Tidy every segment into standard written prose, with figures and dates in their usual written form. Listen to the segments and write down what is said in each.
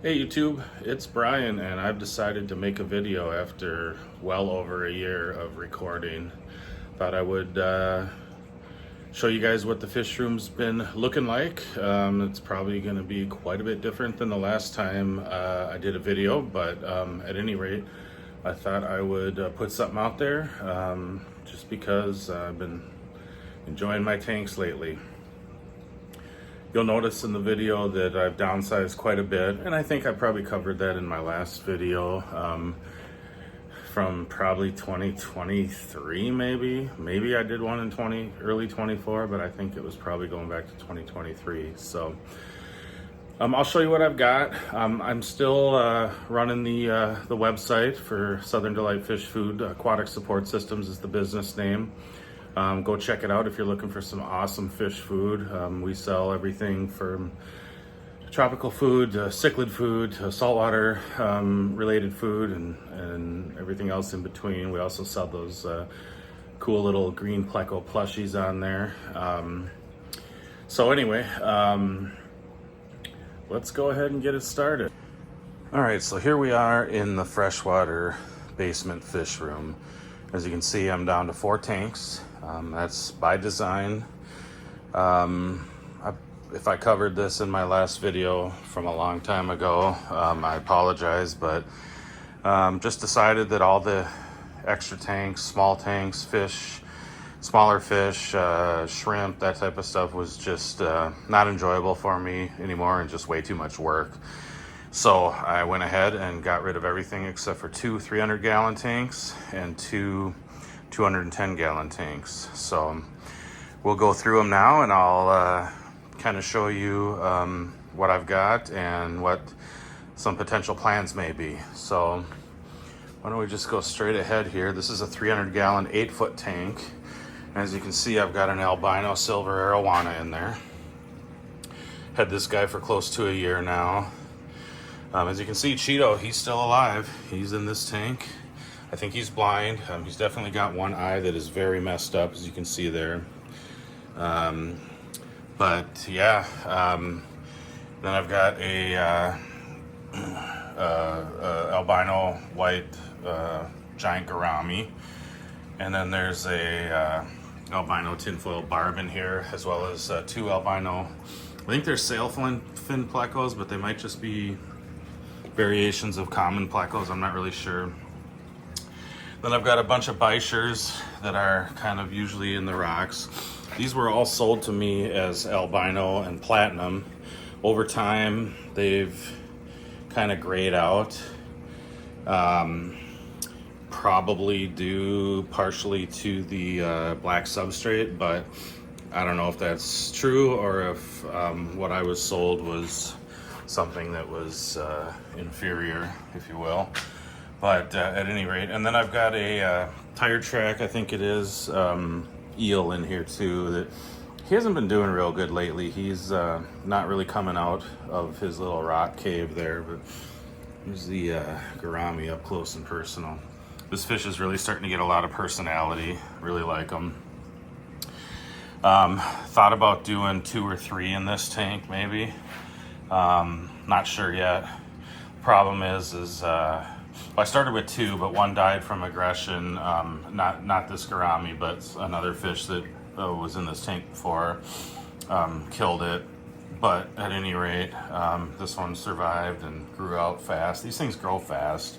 Hey YouTube, it's Brian, and I've decided to make a video after well over a year of recording. Thought I would show you guys what the fish room's been looking like. It's probably going to be quite a bit different than the last time I did a video, but at any rate, I thought I would put something out there just because I've been enjoying my tanks lately. You'll notice in the video that I've downsized quite a bit, and I think I probably covered that in my last video from probably 2023 maybe I did one in early 24, but I think it was probably going back to 2023. So I'll show you what I've got. I'm still running the website for Southern Delight Fish Food. Aquatic Support Systems is the business name. Go check it out if you're looking for some awesome fish food. We sell everything from tropical food, cichlid food, saltwater related food, and everything else in between. We also sell those cool little green pleco plushies on there. So anyway, let's go ahead and get it started. All right, so here we are in the freshwater basement fish room. As you can see, I'm down to 4 tanks. That's by design. If I covered this in my last video from a long time ago, I apologize, but just decided that all the extra tanks, small tanks, fish, smaller fish, shrimp, that type of stuff was just not enjoyable for me anymore and just way too much work. So I went ahead and got rid of everything except for 2 300-gallon tanks and 2 210-gallon tanks. So we'll go through them now, and I'll kind of show you what I've got and what some potential plans may be. So why don't we just go straight ahead here. This is a 300-gallon 8-foot tank. As you can see, I've got an albino silver arowana in there. Had this guy for close to a year now. As you can see, Cheeto, he's still alive. He's in this tank. I think he's blind. He's definitely got one eye that is very messed up, as you can see there. But yeah, then I've got a albino white giant gourami, and then there's a albino tinfoil barb in here, as well as 2 albino. I think they're sailfin plecos, but they might just be variations of common plecos. I'm not really sure. Then I've got a bunch of bichers that are kind of usually in the rocks. These were all sold to me as albino and platinum. Over time, they've kind of grayed out. Probably due partially to the black substrate, but I don't know if that's true or if what I was sold was something that was inferior, if you will. But at any rate, and then I've got a tire track, I think it is, eel in here too. That he hasn't been doing real good lately. He's not really coming out of his little rock cave there, but here's the gourami up close and personal. This fish is really starting to get a lot of personality. Really like him. Thought about doing 2 or 3 in this tank, maybe. Not sure yet. Problem is I started with 2, but one died from aggression. Not this gourami, but another fish that was in this tank before killed it. But at any rate, this one survived and grew out fast. These things grow fast.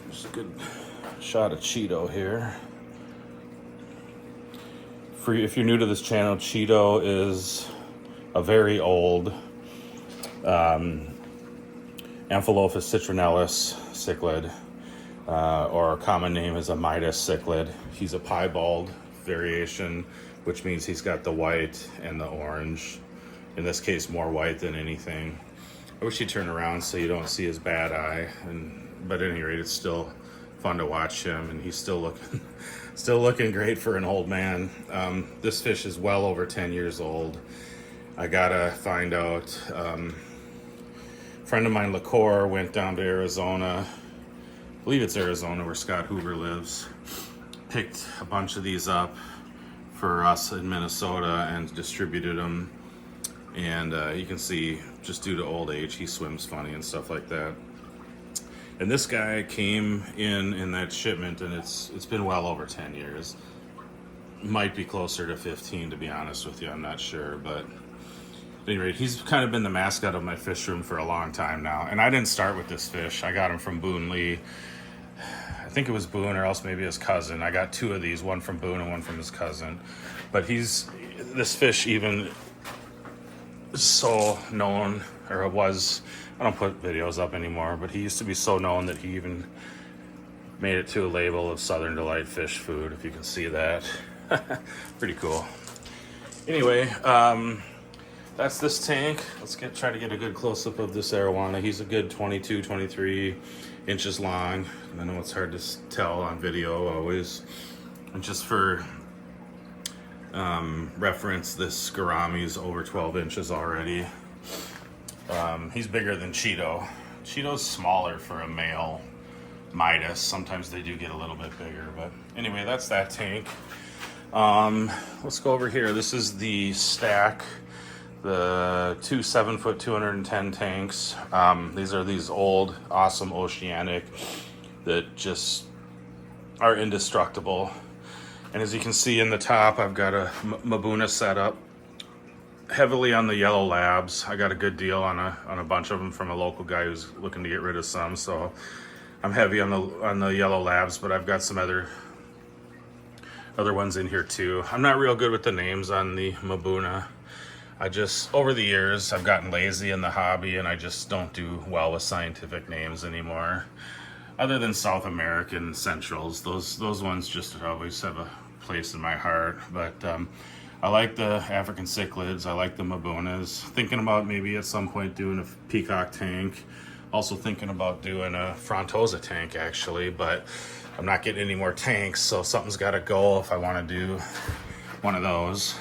There's a good shot of Cheeto here. If you're new to this channel, Cheeto is a very old Amphilophus citronellus cichlid, or common name is a Midas cichlid. He's a piebald variation, which means he's got the white and the orange. In this case, more white than anything. I wish he'd turn around so you don't see his bad eye. But at any rate, it's still fun to watch him, and he's still looking great for an old man. This fish is well over 10 years old. I gotta find out. Friend of mine, LaCour, went down to Arizona. I believe it's Arizona where Scott Hoover lives. Picked a bunch of these up for us in Minnesota and distributed them. And you can see just due to old age. He swims funny and stuff like that. And this guy came in that shipment, and it's been well over 10 years. Might be closer to 15, to be honest with you. I'm not sure, but at any rate, he's kind of been the mascot of my fish room for a long time now. And I didn't start with this fish. I got him from Boone Lee. I think it was Boone, or else maybe his cousin. I got 2 of these, one from Boone and one from his cousin. But this fish even is so known, or it was, I don't put videos up anymore, but he used to be so known that he even made it to a label of Southern Delight fish food, if you can see that. Pretty cool. Anyway, that's this tank. Let's try to get a good close-up of this arowana. He's a good 22, 23 inches long. I know it's hard to tell on video always. And just for reference, this gourami's over 12 inches already. He's bigger than Cheeto. Cheeto's smaller for a male Midas. Sometimes they do get a little bit bigger, but anyway, that's that tank. Let's go over here. This is the stack, the 2 7-foot 210 tanks. These are these old, awesome Oceanic that just are indestructible. And as you can see in the top, I've got a Mabuna setup, heavily on the yellow labs. I got a good deal on a bunch of them from a local guy who's looking to get rid of some, so I'm heavy on the yellow labs, but I've got some other ones in here too. I'm not real good with the names on the Mabuna. Over the years, I've gotten lazy in the hobby, and I just don't do well with scientific names anymore. Other than South American Centrals, those ones just always have a place in my heart. But I like the African cichlids. I like the Mabunas. Thinking about maybe at some point doing a peacock tank. Also thinking about doing a Frontosa tank, actually, but I'm not getting any more tanks, so something's got to go if I want to do one of those.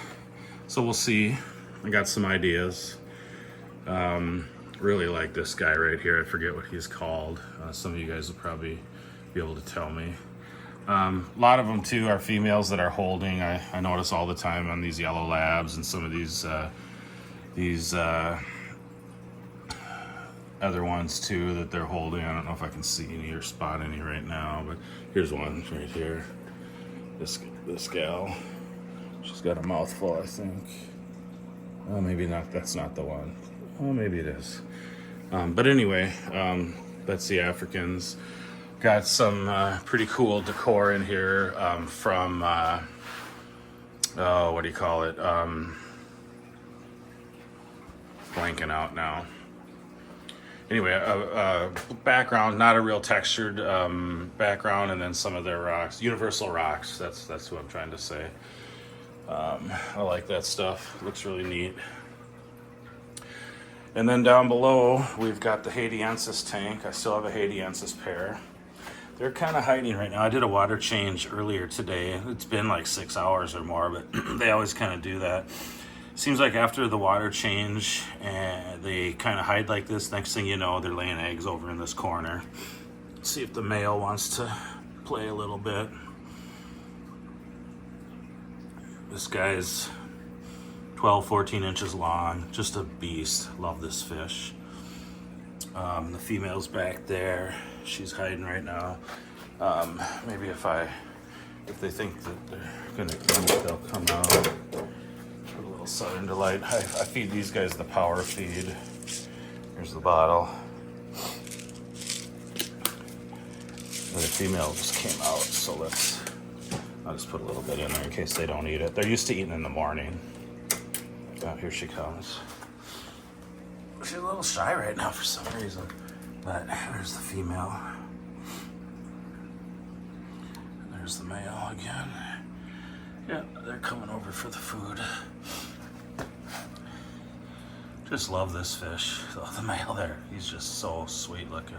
So we'll see. I got some ideas. Really like this guy right here. I forget what he's called. Some of you guys will probably be able to tell me. A lot of them too are females that are holding. I notice all the time on these yellow labs and some of these other ones too that they're holding. I don't know if I can see any or spot any right now, but here's one right here. This gal, she's got a mouthful, I think. Oh, maybe not. That's not the one. Oh, maybe it is. But anyway, that's the Africans. Got some pretty cool decor in here from what do you call it? Blanking out now. Anyway, background, not a real textured background, and then some of their rocks, universal rocks. That's what I'm trying to say. I like that stuff. Looks really neat. And then down below, we've got the Haitiensis tank. I still have a Haitiensis pair. They're kind of hiding right now. I did a water change earlier today. It's been like 6 hours or more, but they always kind of do that. Seems like after the water change, they kind of hide like this. Next thing you know, they're laying eggs over in this corner. Let's see if the male wants to play a little bit. This guy's 12, 14 inches long, just a beast. Love this fish. The female's back there. She's hiding right now. Maybe if they think that they're gonna come, they'll come out. Put a little Southern Delight. I feed these guys the power feed. Here's the bottle. The female just came out, so I'll just put a little bit in there in case they don't eat it. They're used to eating in the morning. Oh, here she comes. She's a little shy right now for some reason, but there's the female. There's the male again. Yeah, they're coming over for the food. Just love this fish. Oh, the male there, he's just so sweet looking.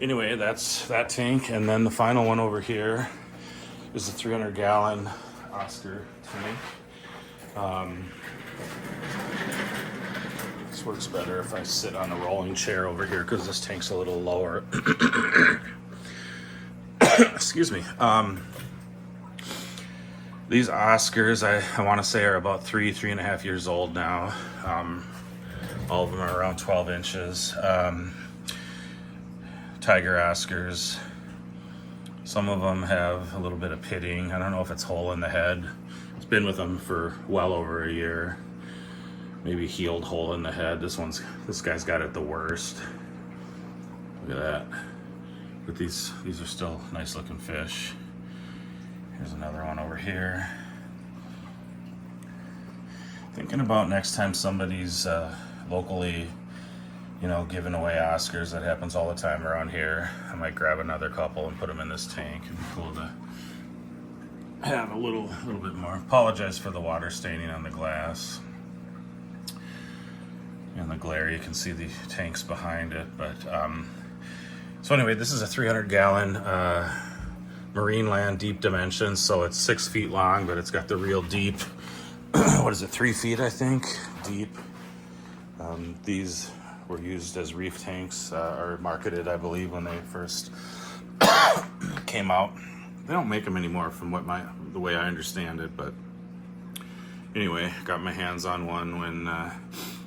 Anyway, that's that tank, and then the final one over here is a 300-gallon Oscar tank. This works better if I sit on a rolling chair over here because this tank's a little lower. Excuse me. These Oscars, I want to say, are about 3.5 years old now. All of them are around 12 inches. Tiger Oscars. Some of them have a little bit of pitting. I don't know if it's hole in the head. It's been with them for well over a year. Maybe healed hole in the head. This guy's got it the worst. Look at that. But these are still nice looking fish. Here's another one over here. Thinking about next time somebody's locally, giving away Oscars. That happens all the time around here. I might grab another couple and put them in this tank. It'd be cool to have a little bit more. Apologize for the water staining on the glass and the glare. You can see the tanks behind it. But so anyway, this is a 300-gallon marine land deep dimensions. So it's 6 feet long, but it's got the real deep. What is it? 3 feet, I think, deep. These were used as reef tanks, or marketed, I believe, when they first came out. They don't make them anymore, from the way I understand it. But anyway, got my hands on one when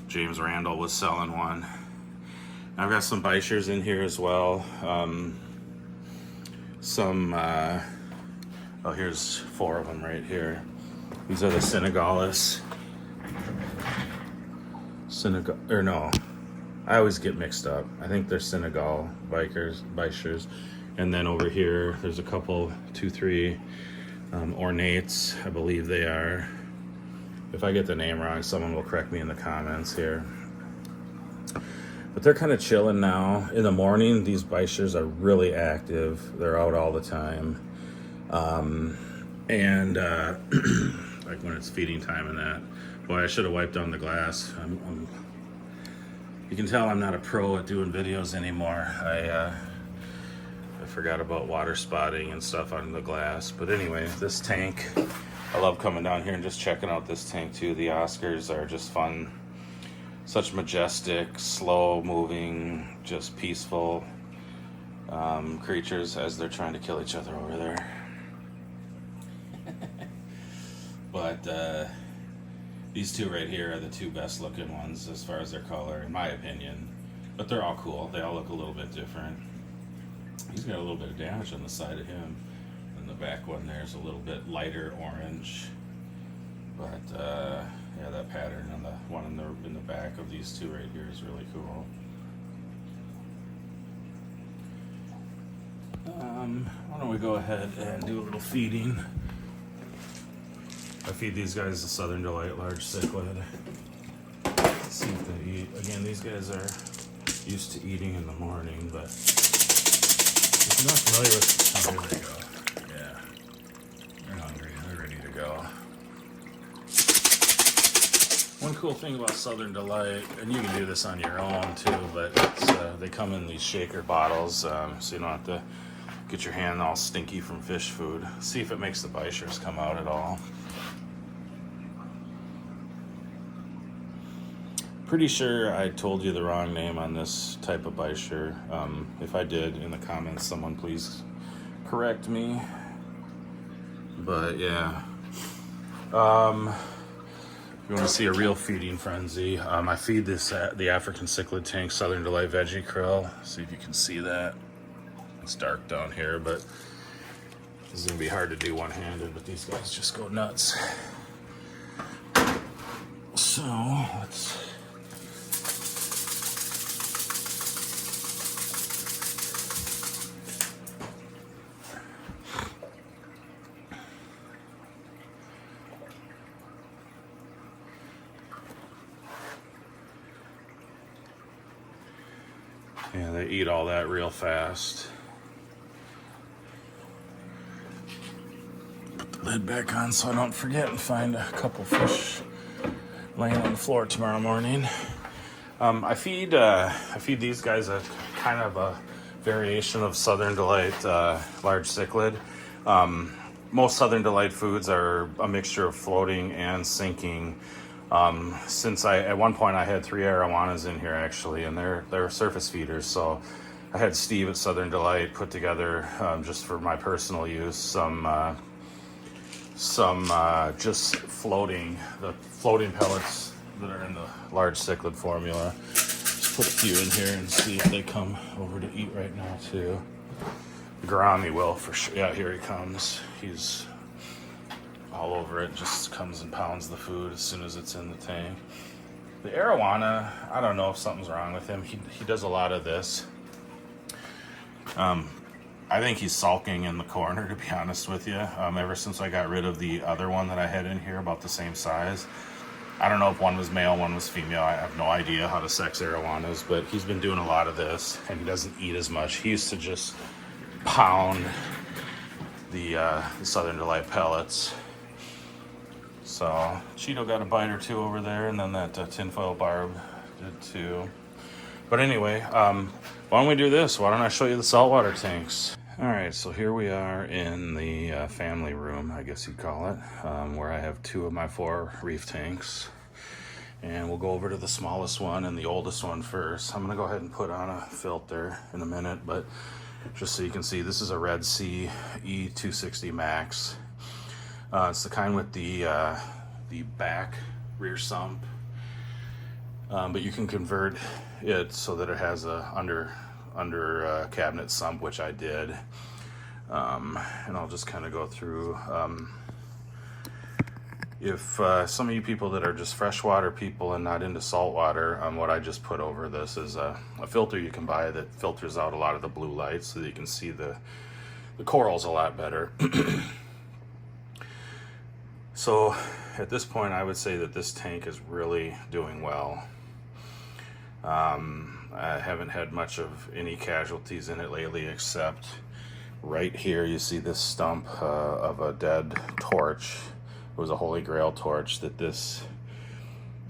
James Randall was selling one. I've got some bichers in here as well. Here's 4 of them right here. These are the Senegalus. I always get mixed up. I think they're Senegal bichers. And then over here, there's a couple, 2, 3 ornates, I believe they are. If I get the name wrong, someone will correct me in the comments here. But they're kind of chilling now. In the morning, these bichers are really active. They're out all the time. Like when it's feeding time and that. Boy, I should have wiped down the glass. You can tell I'm not a pro at doing videos anymore. I forgot about water spotting and stuff on the glass. But anyway, this tank, I love coming down here and just checking out this tank too. The Oscars are just fun. Such majestic, slow moving, just peaceful creatures as they're trying to kill each other over there. But these two right here are the 2 best looking ones as far as their color, in my opinion. But they're all cool. They all look a little bit different. He's got a little bit of damage on the side of him. And the back one there's a little bit lighter orange. But yeah, that pattern on the one in the back of these 2 right here is really cool. Why don't we go ahead and do a little feeding. I feed these guys the Southern Delight large cichlid. Let's see if they eat. Again, these guys are used to eating in the morning, but if you're not familiar with, oh, here they go. Yeah, they're hungry. They're ready to go. One cool thing about Southern Delight, and you can do this on your own too, but they come in these shaker bottles, so you don't have to get your hand all stinky from fish food. See if it makes the bichers come out at all. Pretty sure I told you the wrong name on this type of bicher. If I did, in the comments, someone please correct me. But yeah. If you want to see a real feeding frenzy, I feed the African cichlid tank Southern Delight Veggie Krill. See if you can see that. It's dark down here, but this is gonna be hard to do one-handed, but these guys just go nuts. So let's yeah, they eat all that real fast. Put the lid back on so I don't forget and find a couple fish laying on the floor tomorrow morning. I feed these guys a kind of a variation of Southern Delight large cichlid. Most Southern Delight foods are a mixture of floating and sinking. Since at one point I had 3 arowanas in here actually, and they're surface feeders. So I had Steve at Southern Delight put together just for my personal use some some just the floating pellets that are in the large cichlid formula. Just put a few in here and see if they come over to eat right now too. Gourami will for sure. Yeah, here he comes. He's all over it. Just comes and pounds the food as soon as it's in the tank. The arowana, I don't know if something's wrong with him. He does a lot of this. I think he's sulking in the corner, to be honest with you. Ever since I got rid of the other one that I had in here, about the same size. I don't know if one was male, one was female. I have no idea how to sex arowanas, but he's been doing a lot of this, and he doesn't eat as much. He used to just pound the Southern Delight pellets. So Cheeto got a bite or two over there, and then that tinfoil barb did too. But anyway, why don't we do this? Why don't I show you the saltwater tanks? All right, so here we are in the family room, I guess you'd call it, where I have 2 of my 4 reef tanks. And we'll go over to the smallest one and the oldest one first. I'm gonna go ahead and put on a filter in a minute, but just so you can see, this is a Red Sea E260 Max. It's the kind with the back rear sump, but you can convert it so that it has a under cabinet sump, which I did. And I'll just kind of go through. If some of you people that are just freshwater people and not into saltwater, what I just put over this is a filter you can buy that filters out a lot of the blue lights so that you can see the corals a lot better. So at this point, I would say that this tank is really doing well. I haven't had much of any casualties in it lately, except right here you see this stump of a dead torch. It was a Holy Grail torch that this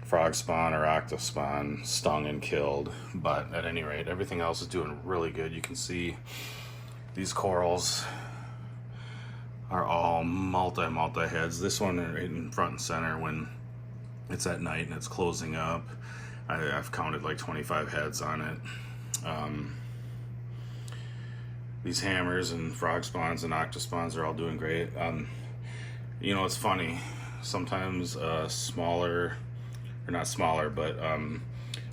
frog spawn or octopus spawn stung and killed. But at any rate, everything else is doing really good. You can see these corals are all multi heads. This one right in front and center when it's at night and it's closing up. I've counted like 25 heads on it. These hammers and frog spawns and octopus spawns are all doing great. You know, it's funny. Sometimes smaller, or not smaller, but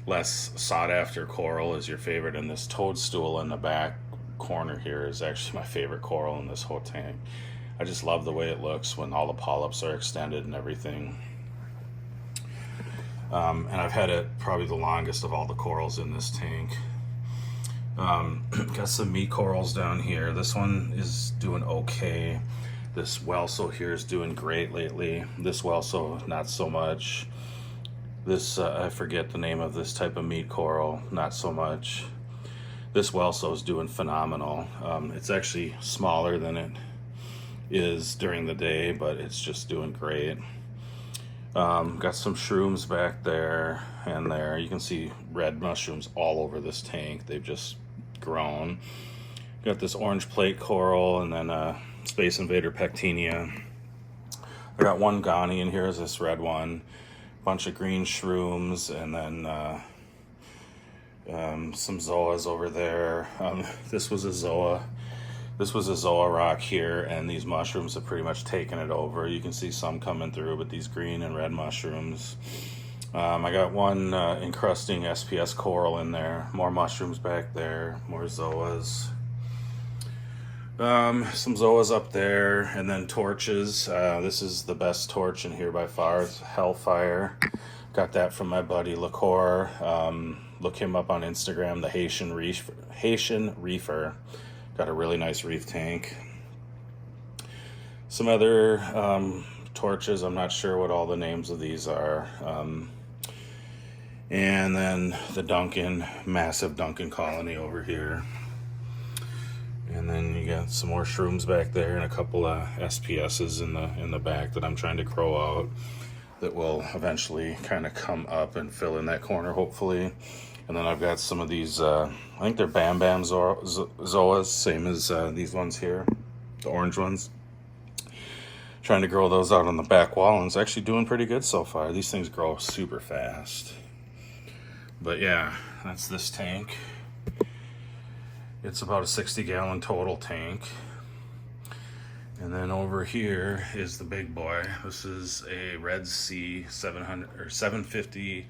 less sought after coral is your favorite. And this toadstool in the back corner here is actually my favorite coral in this whole tank. I just love the way it looks when all the polyps are extended and everything. And I've had it probably the longest of all the corals in this tank. Got some meat corals down here. This one is doing okay. This Welso here is doing great lately. This Welso, not so much. This, I forget the name of this type of meat coral, not so much. This Welso is doing phenomenal. It's actually smaller than it is during the day, but it's just doing great. Got some shrooms back there and there. You can see red mushrooms all over this tank. They've just grown. Got this orange plate coral and then Space Invader pectinia. I got one Ghani in here, is this red one. Bunch of green shrooms and then some zoas over there. This was a zoa. This was a zoa rock here, and these mushrooms have pretty much taken it over. You can see some coming through, but these green and red mushrooms. I got one encrusting SPS coral in there. More mushrooms back there. More zoas. Some zoas up there, and then torches. This is the best torch in here by far. It's Hellfire. Got that from my buddy LaCour. Look him up on Instagram, the Haitian Reefer. Got a really nice reef tank. Some other torches. I'm not sure what all the names of these are. And then the Duncan, massive Duncan colony over here. And then you got some more shrooms back there and a couple of SPSs in the back that I'm trying to crow out that will eventually kind of come up and fill in that corner, hopefully. And then I've got some of these, I think they're Bam Bam Zoas, same as these ones here, the orange ones. Trying to grow those out on the back wall, and it's actually doing pretty good so far. These things grow super fast. But yeah, that's this tank. It's about a 60-gallon total tank. And then over here is the big boy. This is a Red Sea 700 or 750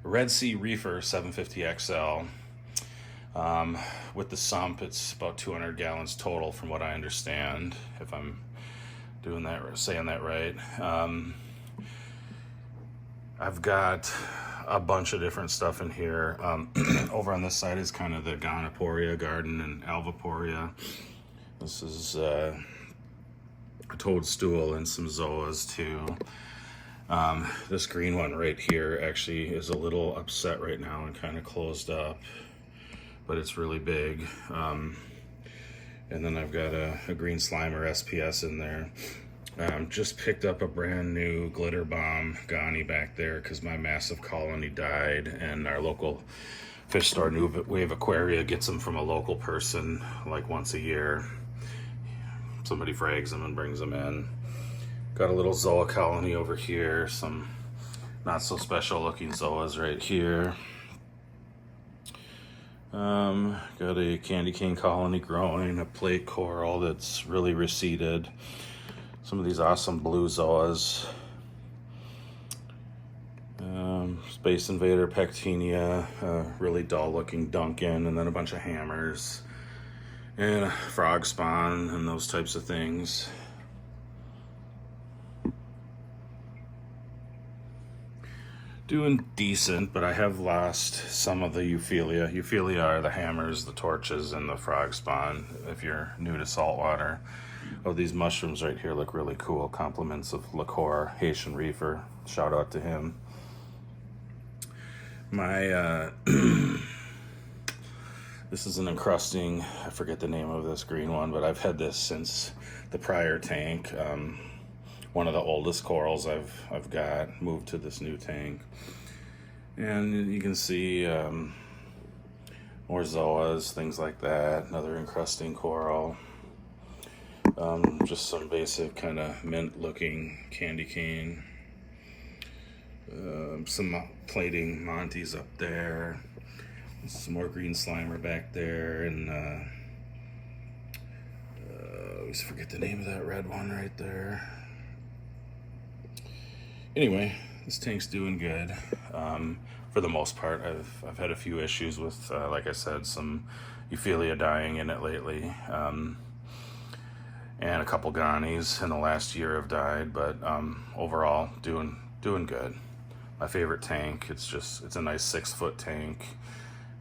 Red Sea Reefer 750 XL. With the sump, it's about 200 gallons total, from what I understand, if I'm doing that, saying that right. I've got a bunch of different stuff in here. Over on this side is kind of the Gonoporia garden and Alvaporia. This is a toadstool and some zoas too. This green one right here actually is a little upset right now and kind of closed up, but it's really big. And then I've got a green slimer SPS in there. Just picked up a brand new glitter bomb Ghani back there because my massive colony died, and our local fish store, New Wave Aquaria, gets them from a local person like once a year. Somebody frags them and brings them in. Got a little zoa colony over here, some not so special looking zoas right here. Got a candy cane colony growing, a plate coral that's really receded. Some of these awesome blue zoas. Space Invader Pectinia, really dull looking Duncan, and then a bunch of hammers. And a frog spawn and those types of things. Doing decent, but I have lost some of the Euphilia. Euphilia are the hammers, the torches, and the frog spawn, if you're new to saltwater. Oh, these mushrooms right here look really cool. Compliments of Liqueur, Haitian Reefer. Shout out to him. My, this is an encrusting, I forget the name of this green one, but I've had this since the prior tank. One of the oldest corals I've got, moved to this new tank. And you can see more zoas, things like that. Another encrusting coral. Just some basic kind of mint looking candy cane. Some plating Monties up there. Some more green slimer back there, and I always forget the name of that red one right there. Anyway, this tank's doing good. For the most part, I've had a few issues with, like I said, some Euphilia dying in it lately, and a couple Ghanis in the last year have died. But overall, doing good. My favorite tank. It's a nice 6-foot tank.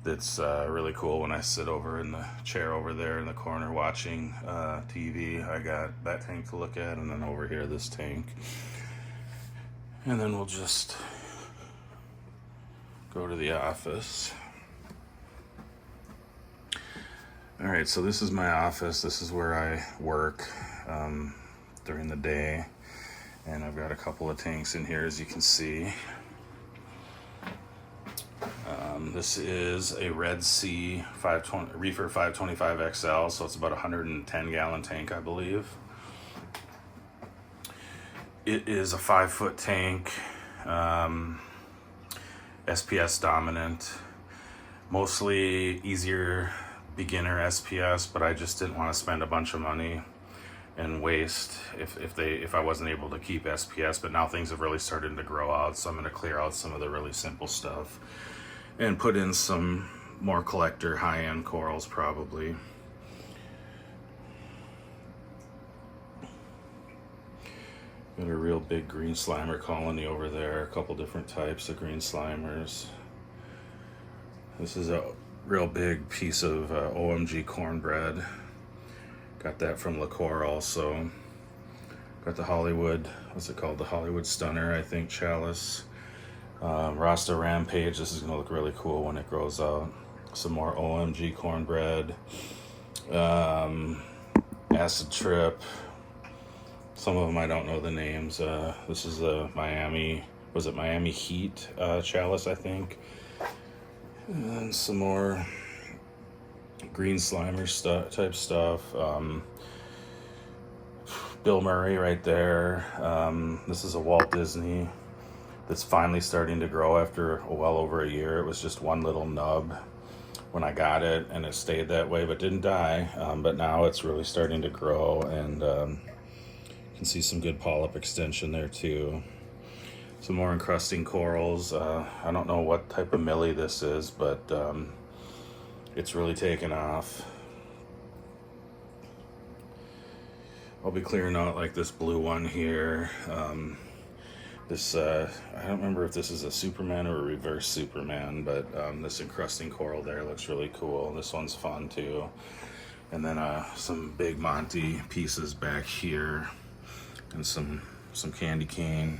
That's really cool. When I sit over in the chair over there in the corner watching TV, I got that tank to look at, and then over here this tank. And then we'll just go to the office. All right, so this is my office. This is where I work during the day. And I've got a couple of tanks in here, as you can see. This is a Red Sea Reefer 525 XL, so it's about a 110 gallon tank, I believe. It is a 5-foot tank, SPS dominant, mostly easier beginner SPS, but I just didn't want to spend a bunch of money and waste if I wasn't able to keep SPS. But now things have really started to grow out, so I'm going to clear out some of the really simple stuff and put in some more collector high-end corals probably. Got a real big green slimer colony over there, a couple different types of green slimers. This is a real big piece of OMG cornbread. Got that from Liqueur also. Got the Hollywood, what's it called? The Hollywood Stunner, I think, chalice. Rasta Rampage, this is gonna look really cool when it grows out. Some more OMG cornbread. Acid Trip. Some of them I don't know the names. This is the Miami Heat chalice, I think. And some more green slimer type stuff. Bill Murray right there. This is a Walt Disney that's finally starting to grow after well over a year. It was just one little nub when I got it, and it stayed that way but didn't die. But now it's really starting to grow, and can see some good polyp extension there too. Some more encrusting corals. I don't know what type of millie this is, but it's really taken off. I'll be clearing out like this blue one here. This I don't remember if this is a Superman or a reverse Superman, but this encrusting coral there looks really cool. This one's fun too. And then some big Monty pieces back here, and some candy cane.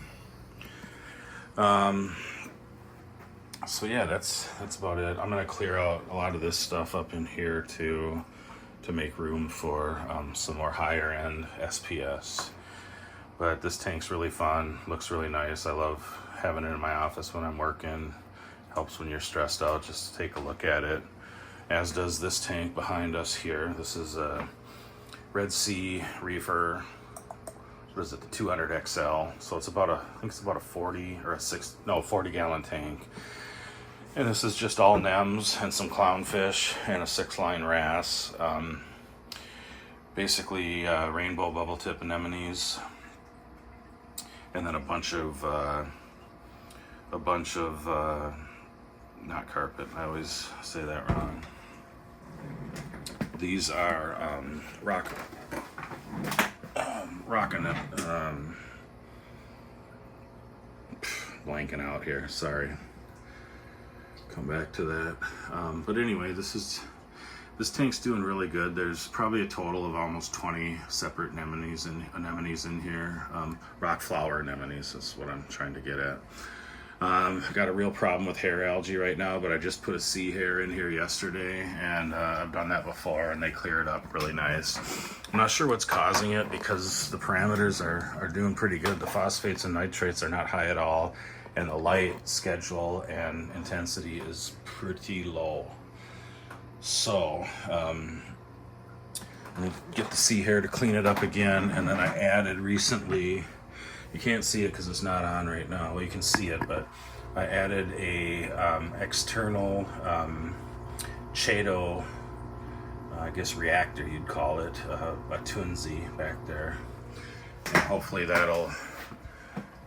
So yeah, that's about it. I'm gonna clear out a lot of this stuff up in here to make room for some more higher end SPS. But this tank's really fun, looks really nice. I love having it in my office when I'm working. Helps when you're stressed out just to take a look at it. As does this tank behind us here. This is a Red Sea Reefer. What is it, the 200 XL? So it's about I think it's about a 40 gallon tank. And this is just all nems and some clownfish and a 6-line wrasse. Basically rainbow bubble tip anemones, and then a bunch of not carpet. I always say that wrong. These are blanking out here. Sorry. Come back to that. But anyway, this tank's doing really good. There's probably a total of almost 20 separate anemones in here. Rock flower anemones is what I'm trying to get at. Got a real problem with hair algae right now, but I just put a sea hair in here yesterday, and I've done that before, and they clear it up really nice. I'm not sure what's causing it because the parameters are doing pretty good. The phosphates and nitrates are not high at all, and the light schedule and intensity is pretty low. So I'm gonna get the sea hair to clean it up again, and then I added recently, you can't see it because it's not on right now, well you can see it, but I added a external Chaeto, I guess reactor you'd call it, a Twinsie back there, and hopefully that'll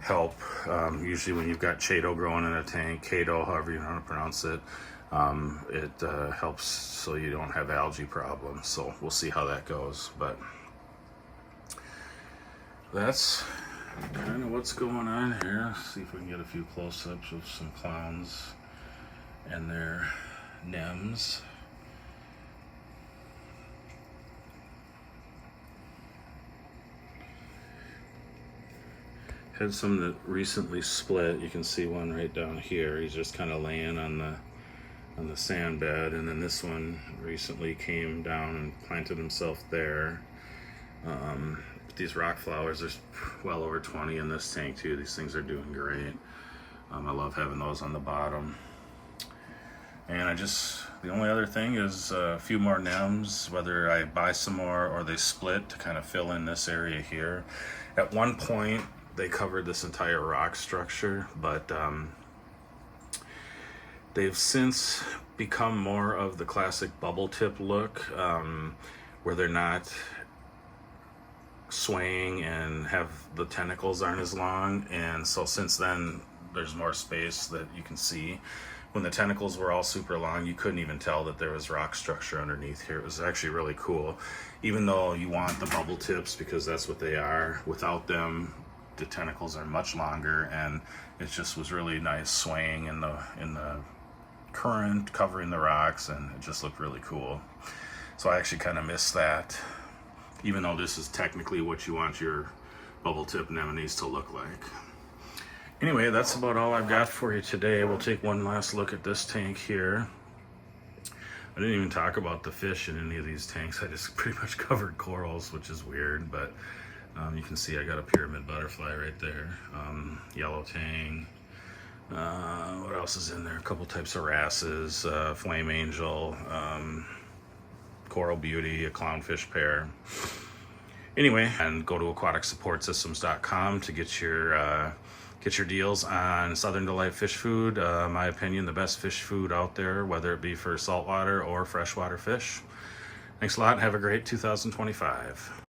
help. Usually when you've got Chaeto growing in a tank, Chaeto, however you want to pronounce it, it helps so you don't have algae problems. So we'll see how that goes, but that's kind of what's going on here. Let's see if we can get a few close-ups of some clowns and their nems. Had some that recently split. You can see one right down here. He's just kind of laying on the sand bed, and then this one recently came down and planted himself there. These rock flowers, there's well over 20 in this tank too. These things are doing great. I love having those on the bottom. And the only other thing is a few more nems, whether I buy some more or they split to kind of fill in this area here. At one point, they covered this entire rock structure, but they've since become more of the classic bubble tip look, where they're not swaying and the tentacles aren't as long. And so since then, there's more space that you can see. When the tentacles were all super long, you couldn't even tell that there was rock structure underneath here. It was actually really cool. Even though you want the bubble tips because that's what they are, without them, the tentacles are much longer, and it just was really nice swaying in the current, covering the rocks, and it just looked really cool. So I actually kind of missed that, even though this is technically what you want your bubble tip anemones to look like. Anyway, that's about all I've got for you today. We'll take one last look at this tank here. I didn't even talk about the fish in any of these tanks. I just pretty much covered corals, which is weird, but you can see I got a pyramid butterfly right there, yellow tang. What else is in there? A couple types of wrasses, flame angel, coral beauty, a clownfish pair. Anyway, and go to aquaticsupportsystems.com to get your deals on Southern Delight fish food. My opinion, the best fish food out there, whether it be for saltwater or freshwater fish. Thanks a lot and have a great 2025.